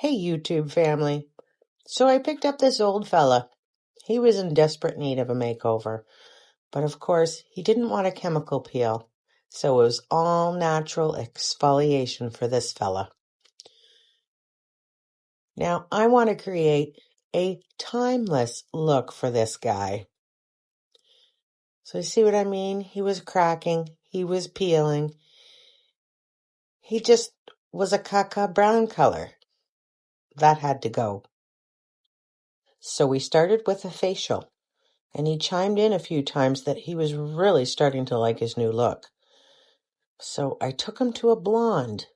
Hey, YouTube family. So I picked up this old fella. He was in desperate need of a makeover. But of course, he didn't want a chemical peel. So it was all natural exfoliation for this fella. Now, I want to create a timeless look for this guy. So you see what I mean? He was cracking. He was peeling. He just was a caca brown color. That had to go. So we started with a facial. And he chimed in a few times that he was really starting to like his new look. So I took him to a blonde,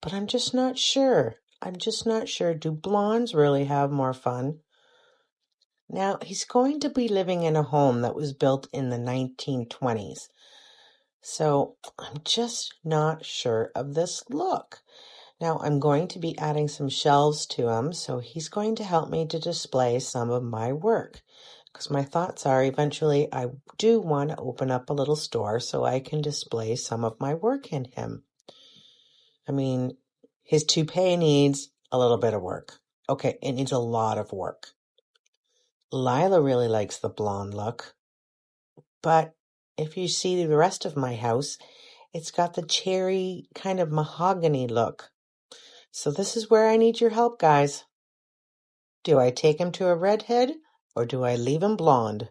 but I'm just not sure. Do blondes really have more fun? Now, he's going to be living in a home that was built in the 1920s. So I'm just not sure of this look. Now, I'm going to be adding some shelves to him, so he's going to help me to display some of my work. Because my thoughts are eventually I do want to open up a little store so I can display some of my work in him. I mean, his toupee needs a little bit of work. Okay, it needs a lot of work. Lila really likes the blonde look. But if you see the rest of my house, it's got the cherry kind of mahogany look. So this is where I need your help, guys. Do I take him to a redhead or do I leave him blonde?